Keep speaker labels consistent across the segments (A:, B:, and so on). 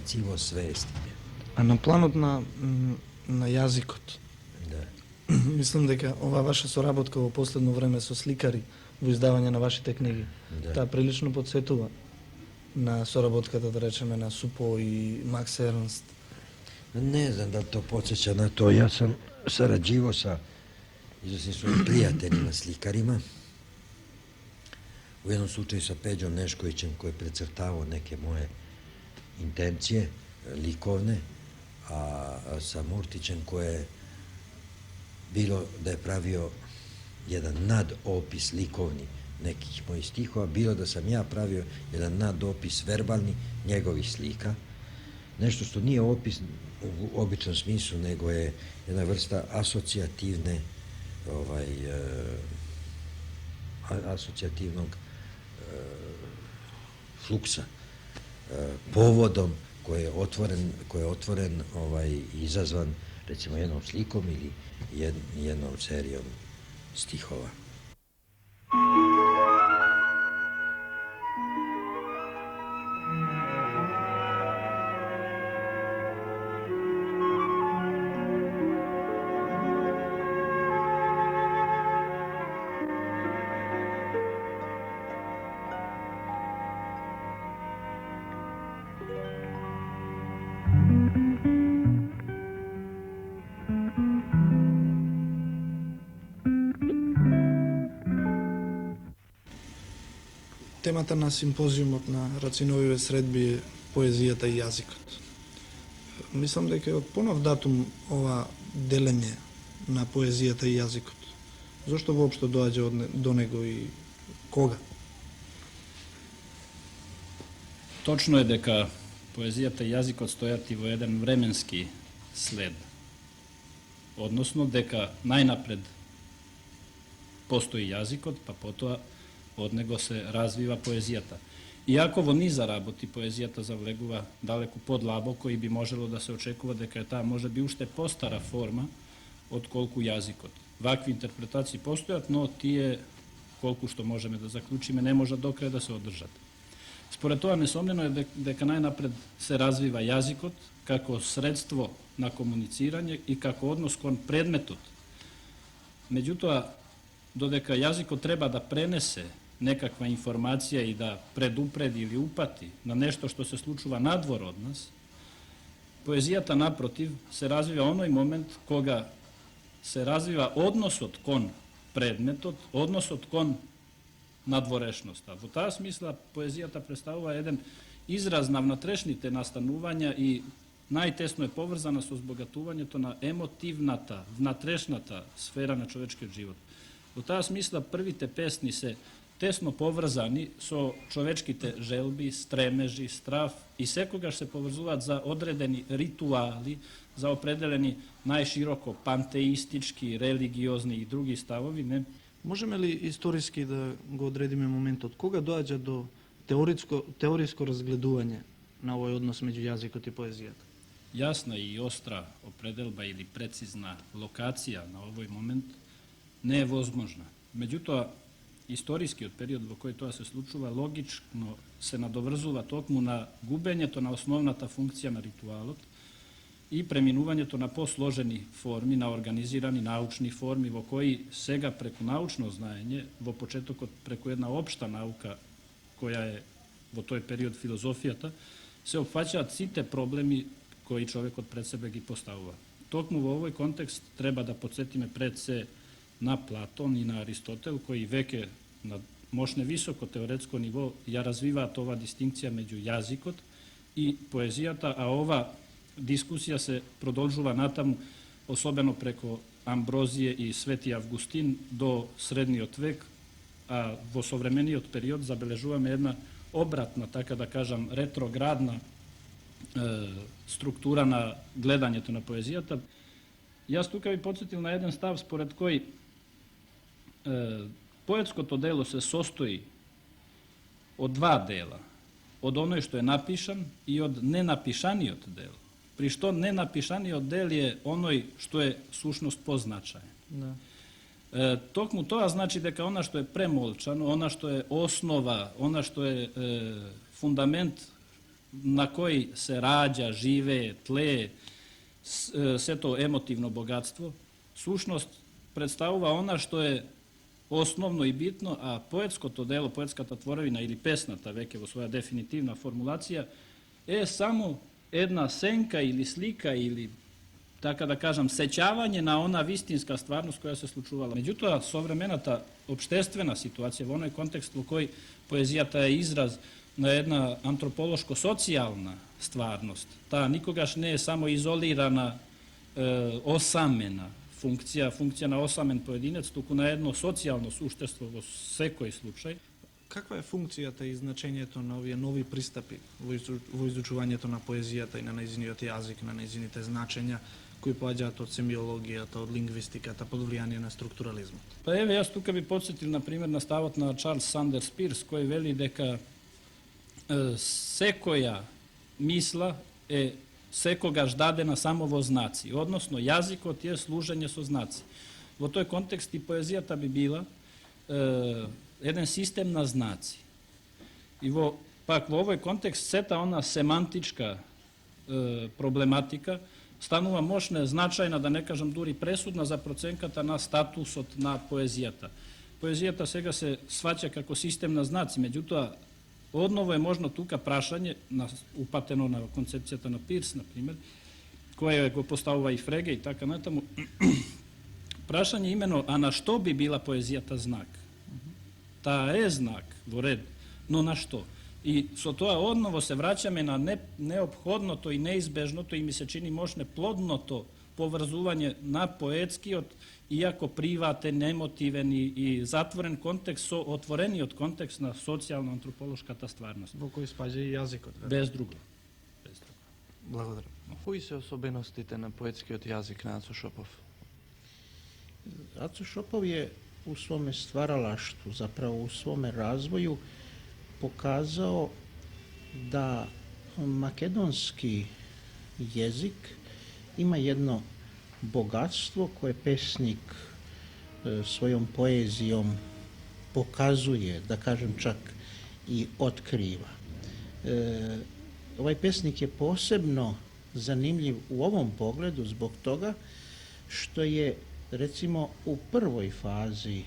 A: prebacivo svesti.
B: А на планот на јазикот,
A: Да.
B: мислам дека ова ваша соработка во последно време со сликари во издавање на вашите книги,
A: Да.
B: таа прилично подсетува на соработката, да речеме, на Супо и Макс Ернст.
A: Ne znam da li to podsjeća na to. Ja sam sarađivao sa izvrsnim svojim prijateljima, slikarima. U jednom slučaju sa Peđom Neškovićem koji je precrtavao neke moje intencije, likovne, a sa Murtićem koje je bilo da je pravio jedan nadopis likovni nekih mojih stihova, bilo da sam ja pravio jedan nadopis verbalni njegovih slika. Nešto što nije opis u običnom smislu, nego je jedna vrsta asocijativne asocijativnog fluksa, povodom koji je otvoren i izazvan recimo jednom slikom ili jednom serijom stihova.
B: Темата на симпозиумот на Рациновиве средби е поезијата и јазикот. Мислам дека е од понов датум ова делење на поезијата и јазикот. Зошто воопшто доаѓа до него и кога?
C: Точно е дека поезијата и јазикот стојат во еден временски след. Односно дека најнапред постои јазикот, па потоа од него се развива поезијата. Иако во низа работи поезијата завлегува далеку подлабоко и би можело да се очекува дека е таа може би уште постара форма од колку јазикот. Вакви интерпретации постојат, но тие, колку што можеме да заклучиме, не можат до крај да се одржат. Според тоа, несомнено е дека најнапред се развива јазикот како средство на комуницирање и како однос кон предметот. Меѓутоа, додека јазикот треба да пренесе некаква информација и да предупреди или упати на нешто што се случува надвор од нас, поезијата, напротив, се развива оној момент кога се развива односот кон предметот, односот кон надворешноста. Во таа смисла, поезијата представува еден израз на внатрешните настанувања и најтесно е поврзана со збогатувањето на емотивната, внатрешната сфера на човечкиот живот. Во таа смисла, првите песни се тесно поврзани со човечките желби, стремежи, страв и секогаш се поврзуваат за одредени ритуали, за определени најшироко пантеистички, религиозни и други ставови. Не?
B: Можеме ли историски да го одредиме моментот? Кога доаѓа до теориско разгледување на овој однос меѓу јазикот и поезијата?
C: Јасна и остра определба или прецизна локација на овој момент не е возможна. Меѓутоа, историскиот период во кој тоа се случува логично се надоврзува токму на губењето на основната функција на ритуалот и преминувањето на посложени форми, на организирани научни форми во кои сега преку научно знаење, во почетокот преку една општа наука која е во тој период филозофијата, се опфаќаат сите проблеми кои човекот пред себе ги поставува. Токму во овој контекст треба да подсетиме пред се на Платон и на Аристотел, кои веќе на мошне високо теоретско ниво ја развиваат ова дистинкција меѓу јазикот и поезијата, а ова дискусија се продолжува натаму, особено преко Амброзије и Свети Августин до средниот век, а во современиот период забележуваме една обратна, така да кажам, ретроградна структура на гледањето на поезијата. Јас тука би подсетил на еден став според кој поетското дело се состои од два дела, од оној што е напишан и од ненапишаниот дел. При што ненапишаниот дел е оној што е сушност позначаен.
B: Да.
C: Токму тоа значи дека она што е премолчано, она што е основа, она што е фундамент na koji se rađa, žive, tle, sve to emotivno bogatstvo, sušnost predstavува ona što je osnovno i bitno, a poetsko to delo, poetska ta tvorevina ili pesnata, vekevo svoja definitivna formulacija, je samo jedna senka ili slika ili, tako da kažem, sećavanje na ona vistinska stvarnost koja se slučuvala. Međutim, sovremenata opštestvena situacija, u onoj kontekstu u kojoj poezija ta je izraz na jedna antropološko-socijalna stvarnost, ta nikogaš ne je samo izolirana osamena funkcija na osamen pojedinac, туку на едно социјално суштество во секој случај.
B: Каква е функцијата и значењето на овие нови пристапи во изучувањето на поезијата и на нејзиниот јазик, на нејзините значења, кои поаѓаат од семиологијата, од лингвистиката, под влијание на структурализмот?
C: Па еве, јас тука би подсетил, на пример, на ставот на Чарлс Сандерс Пирс, кој вели дека секоја мисла е секогаш дадена само во знаци, односно јазикот е служење со знаци. Во тој контекст и поезијата би била еден систем на знаци. И пак во овој контекст сета она семантичка проблематика станува мощна, значајна, да не кажам дури пресудна за проценката на статусот на поезијата. Поезијата сега се сваќа како систем на знаци, меѓутоа одново е можно тука прашање, упатено на концепцијата на Пирс, например, која го поставува и Фреге и така натаму, прашање имено, а на што би била поезијата знак? Таа е знак, во ред, но на што? И со тоа одново се враќаме на неопходното и неизбежното и ми се чини мощне плодното поврзување на поетскиот, иако приватен, емотивен и затворен контекст со отворениот контекст на социјално-антрополошката стварност.
B: Во кој спаѓа и јазикот.
C: Без друго.
D: Благодарам. Кои се особеностите на поетскиот јазик на Ацо Шопов?
E: Aco Šopov je u svome stvaralaštvu, zapravo u svome razvoju, pokazao da makedonski jezik ima jedno bogatstvo koje pesnik svojom poezijom pokazuje, da kažem čak i otkriva. Ovaj pesnik je posebno zanimljiv u ovom pogledu zbog toga što je, recimo, u prvoj fazi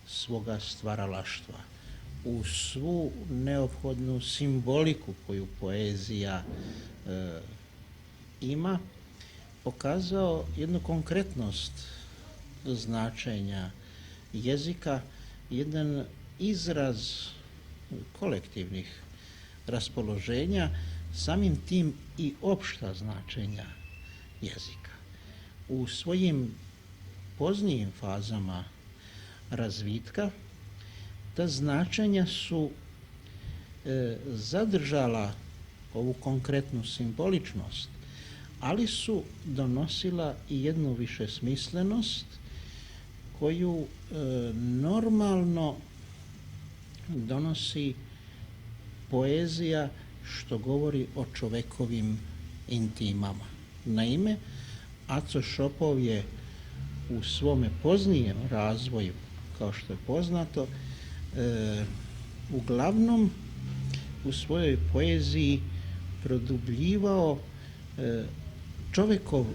E: svoga stvaralaštva, u svu neophodnu simboliku koju poezija ima, pokazao jednu konkretnost značenja jezika, jedan izraz kolektivnih raspoloženja, samim tim i opšta značenja jezika. U svojim poznijim fazama razvitka ta značenja su zadržala ovu konkretnu simboličnost, ali su donosila i jednu višesmislenost koju normalno donosi poezija što govori o čovekovim intimama. Naime, Aco Šopov je u svome poznijem razvoju, kao što je poznato, uglavnom u svojoj poeziji produbljivao čovekov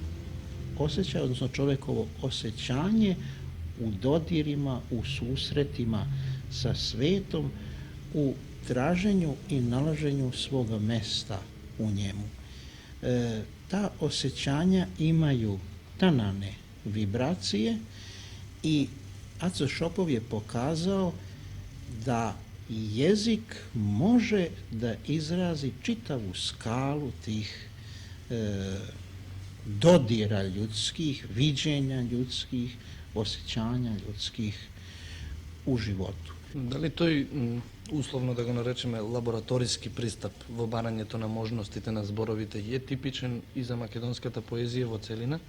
E: osjećaj, odnosno čovekovo osjećanje u dodirima, u susretima sa svetom, u traženju i nalaženju svoga mesta u njemu. Ta osjećanja imaju tanane vibracije i Aco Šopov je pokazao da jezik može da izrazi čitavu skalu tih dodira ljudskih, viđenja ljudskih, osjećanja ljudskih u životu.
D: Дали тој, условно да го наречеме, лабораториски пристап во барањето на можностите на зборовите е типичен и за македонската поезија во целина,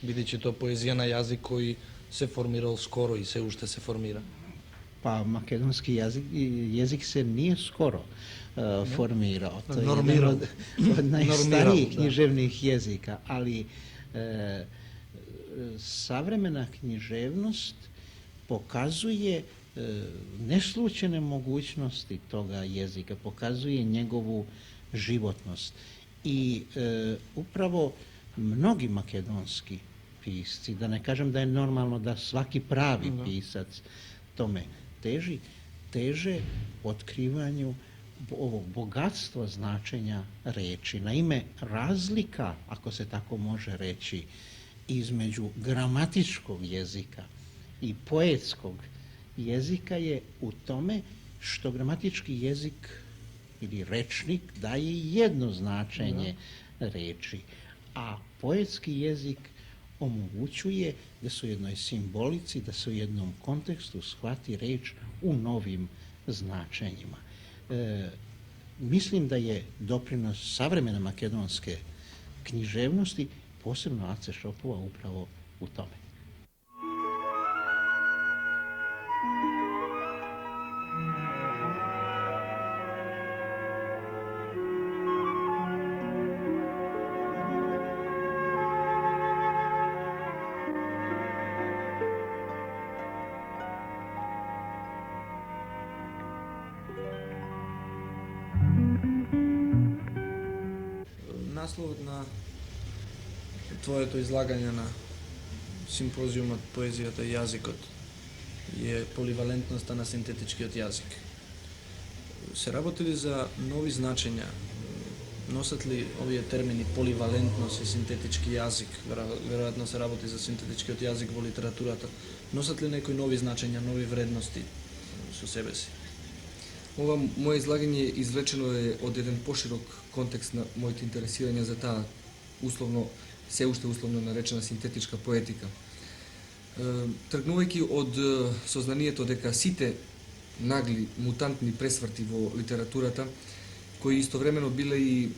D: бидејќи тоа поезија на јазик кој се формирал скоро и се уште се формира?
E: Pa makedonski jezik se nije skoro formirao. To je
D: Normirao.
E: jedan od najstarijih
D: da.
E: književnih jezika, ali savremena književnost pokazuje neslučajne mogućnosti toga jezika, pokazuje njegovu životnost. I upravo mnogi makedonski pisci, da ne kažem da je normalno da svaki pravi pisac tome teže otkrivanju ovog bogatstva značenja reči. Naime, razlika, ako se tako može reći, između gramatičkog jezika i poetskog jezika je u tome što gramatički jezik ili rečnik daje jedno značenje reči, a poetski jezik omogućuje da se u jednoj simbolici, da se u jednom kontekstu shvati reč u novim značenjima. Mislim da je doprinos savremene makedonske književnosti, posebno Ace Šopova, upravo u tome.
B: Насловот на твоето излагање на симпозиумот Поезијата и јазикот е поливалентноста на синтетичкиот јазик. Се работи ли за нови значења? Носат ли овие термини поливалентност и синтетички јазик? Веројатно се работи за синтетичкиот јазик во литературата. Носат ли некои нови значења, нови вредности со себе си?
F: Ова моje излагање извлечено е од еден поширок контекст на моите интересирања за таа се уште условно наречена синтетичка поетика. Тргнувајќи од сознанието дека сите нагли, мутантни пресврти во литературата, кои истовремено биле и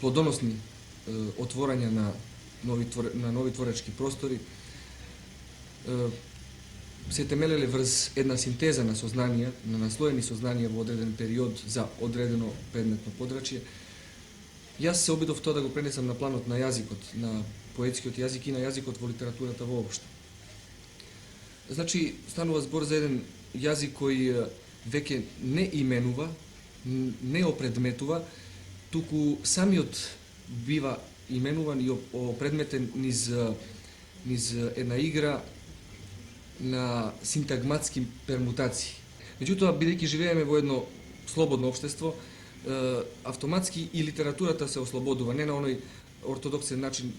F: плодоносни отворања на нови творечки простори, се темелеле врз една синтеза на сознанија, на наслоени сознанија во одреден период за одредено предметно подрачје. Јас се обидов тоа да го пренесам на планот на јазикот, на поетскиот јазик и на јазикот во литературата воопшто. Значи, станува збор за еден јазик кој веќе не именува, не опредметува, туку самиот бива именуван и опредметен низ една игра на синтагматски пермутации. Меѓутоа, бидејќи живееме во едно слободно општество, автоматски и литературата се ослободува, не на оној ортодоксен начин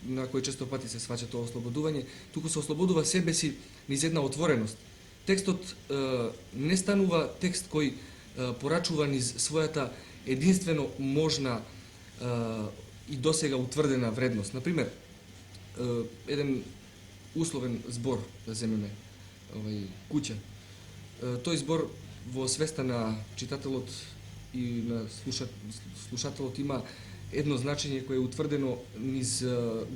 F: на кој често пати се сваќа тоа ослободување, туку се ослободува себе си низ една отвореност. Текстот не станува текст кој порачува низ својата единствено можна и досега утврдена вредност. Например, еден условен збор, да земеме куќа. Тој збор во свеста на читателот и на слушателот има едно значење кое е утврдено низ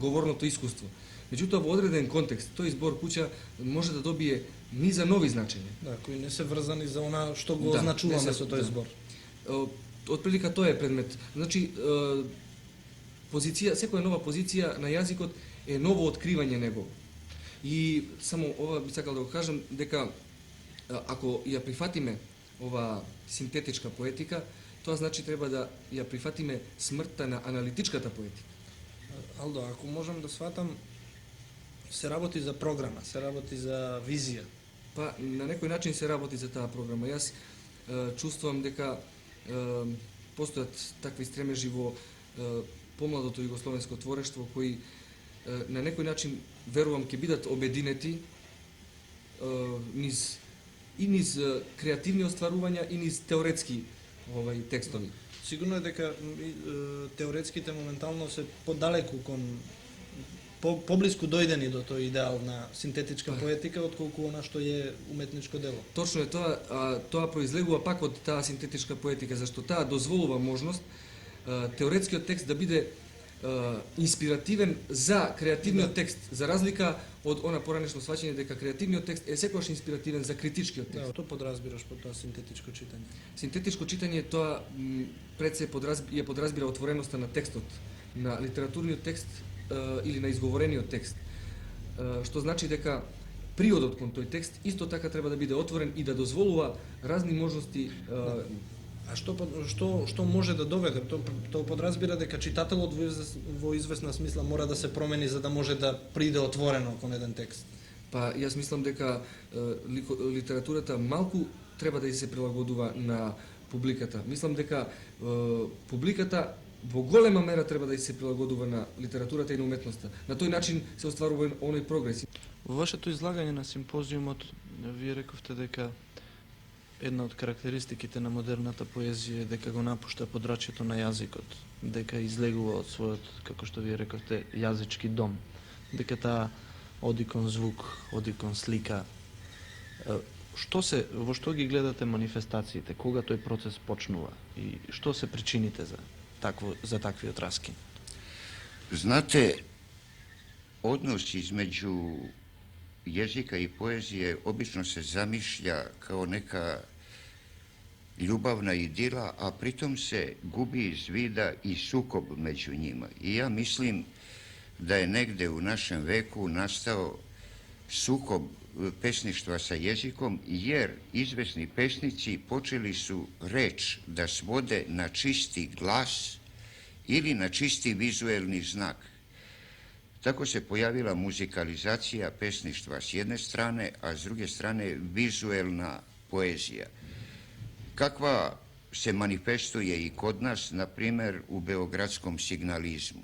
F: говорното искуство. Меѓутоа, во одреден контекст, тој збор куќа може да добие низа нови значења.
B: Да, кои не се врзани за она што го означуваме со тој збор.
F: Отприлика тоа е предмет. Значи, секоја нова позиција на јазикот е ново откривање негово. И само ова би сакал да го кажам, дека ако ја прифатиме ова синтетичка поетика, тоа значи треба да ја прифатиме смртта на аналитичката поетика.
B: Алдо, ако можам да сватам, се работи за програма, се работи за визија.
F: Па, на некој начин се работи за таа програма. Јас чувствувам дека постојат такви стремежи во помладото југословенско творештво, кои на некој начин, верувам, ќе бидат обединети низ креативни остварувања и низ теоретски текстови.
B: Сигурно е дека теоретските моментално се подалеку кон поблиску дојдени до тој идеал на синтетичка поетика отколку она што е уметничко дело.
F: Точно е тоа, тоа произлегува пак од таа синтетичка поетика, зашто таа дозволува можност теоретскиот текст да биде инспиративен за креативниот текст, за разлика од она поранешно сваќање дека креативниот текст е секогаш инспиративен за критичкиот текст.
B: Да, што подразбираш под тоа синтетичко читање?
F: Синтетичко читање тоа пред се подразбира отвореноста на текстот, на литературниот текст или на изговорениот текст. Што значи дека приодот кон тој текст исто така треба да биде отворен и да дозволува разни можности
B: А што може да доведе? Тоа подразбира дека читателот во известна смисла мора да се промени за да може да приде отворено кон еден текст.
F: Па јас мислам дека литературата малку треба да се прилагодува на публиката. Мислам дека публиката во голема мера треба да се прилагодува на литературата и на уметноста. На тој начин се остварува оној прогрес.
D: Во вашето излагање на симпозиумот, вие рековте дека една од карактеристиките на модерната поезија е дека го напушта подрачјето на јазикот, дека излегува од својот, како што вие рековте, јазички дом, дека таа оди кон звук, оди кон слика. Во што ги гледате манифестациите, кога тој процес почнува и што се причините за таквиот раскин?
G: Znate, odnos između jezika i poezije obično se zamišlja kao neka ljubavna idila, a pritom se gubi iz vida i sukob među njima. I ja mislim da je negde u našem veku nastao sukob pesništva sa jezikom, jer izvesni pesnici počeli su reč da svode na čisti glas ili na čisti vizuelni znak. Tako se pojavila muzikalizacija pesništva s jedne strane, a s druge strane vizuelna poezija, kakva se manifestuje i kod nas, na primer, u beogradskom signalizmu.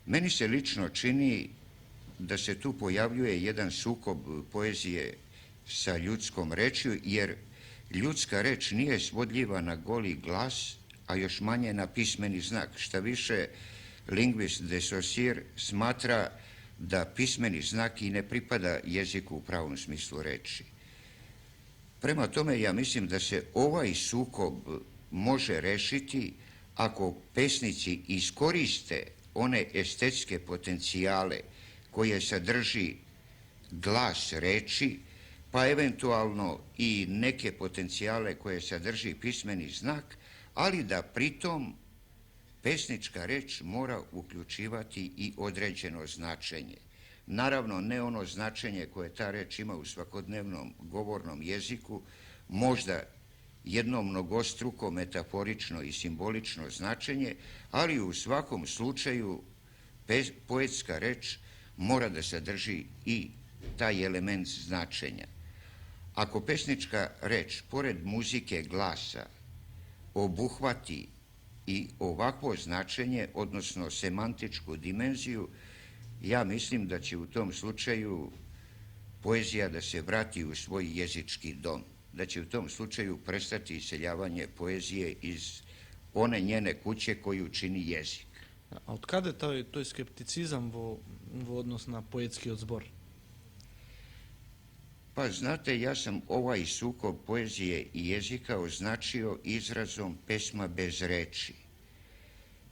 G: Meni se lično čini da se tu pojavljuje jedan sukob poezije sa ljudskom rečju, jer ljudska reč nije svodljiva na goli glas, a još manje na pismeni znak. Šta više, lingvist de Saussure smatra da pismeni znak i ne pripada jeziku u pravom smislu reči. Prema tome, ja mislim da se ovaj sukob može rešiti ako pesnici iskoriste one estetske potencijale koje sadrži glas reči, pa eventualno i neke potencijale koje sadrži pismeni znak, ali da pritom pesnička reč mora uključivati i određeno značenje. Naravno, ne ono značenje koje ta reč ima u svakodnevnom govornom jeziku, možda jedno mnogostruko, metaforično i simbolično značenje, ali u svakom slučaju poetska reč mora da sadrži i taj element značenja. Ako pesnička reč, pored muzike glasa, obuhvati i ovakvo značenje, odnosno semantičku dimenziju, ja mislim da će u tom slučaju poezija da se vrati u svoj jezički dom, da će u tom slučaju prestati iseljavanje poezije iz one njene kuće koju čini jezik.
D: A od kada je тој скептицизам во однос на поетскиот збор?
G: Pa znate, ja sam ovaj sukob poezije i jezika označio izrazom pesma bez reči.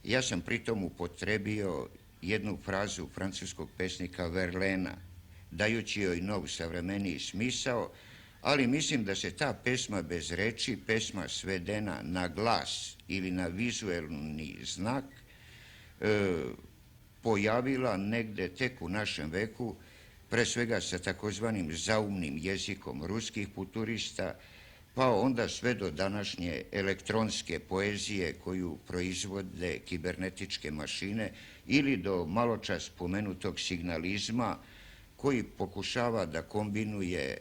G: Ja sam pritom upotrebio jednu frazu francuskog pesnika Verlaina, dajući joj nov savremeniji smisao, ali mislim da se ta pesma bez reči, pesma svedena na glas ili na vizuelni znak, pojavila negde tek u našem veku, pre svega sa takozvanim zaumnim jezikom ruskih futurista, pa onda sve do današnje elektronske poezije koju proizvode kibernetičke mašine ili do maločas pomenutog signalizma koji pokušava da kombinuje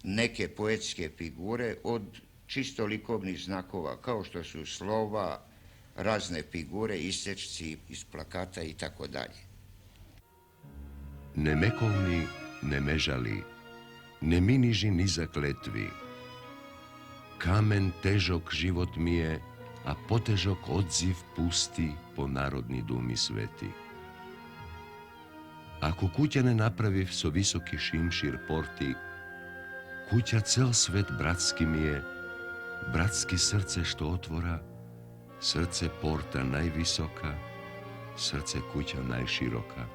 G: neke poetske figure od čisto likovnih znakova, kao što su slova, razne figure, isečci iz plakata i tako dalje.
H: Ne mekovni, ne mežali, ne mi niži ni za kletvi. Kamen težok život mi je, a potežok odziv pusti po narodni dumi sveti. Ako kuća ne napraviv so visoki šimšir porti, kuća cel svet bratski mi je, bratski srce što otvora, srce porta najvisoka, srce kuća najširoka.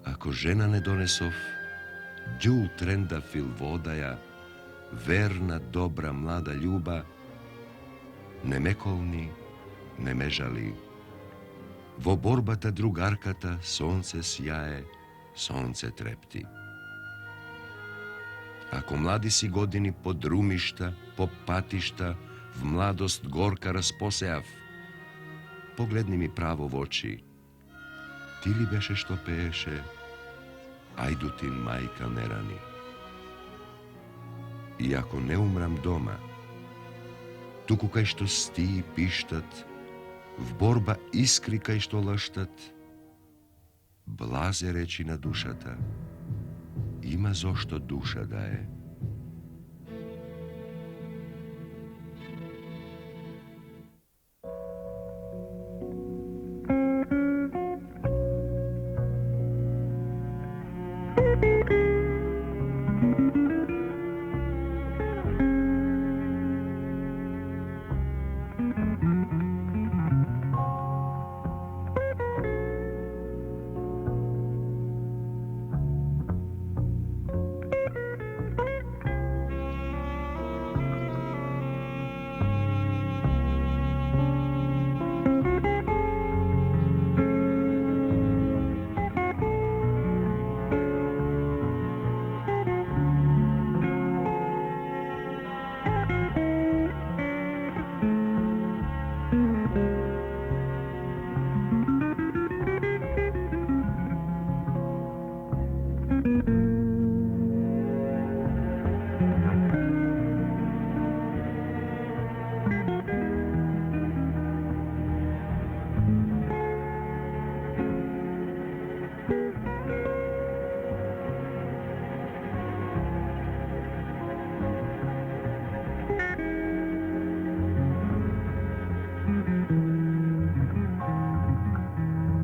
H: Ako žena ne donesov, džul trenda fil vodaja, verna, dobra, mlada ljuba, ne mekovni, ne mežali. Vo borbata drugarkata sonce sjaje, sonce trepti. Ako mladi si godini pod rumišta, po patišta, v mladost gorka rasposeav, pogledni mi pravo v oči. Ti li beše što peše, ajdutin majka ne rani. I ako ne umram doma, tuku kaj što sti pištat, v borba iskri kaj što laštat, blaze reći na dušata, ima zošto duša daje.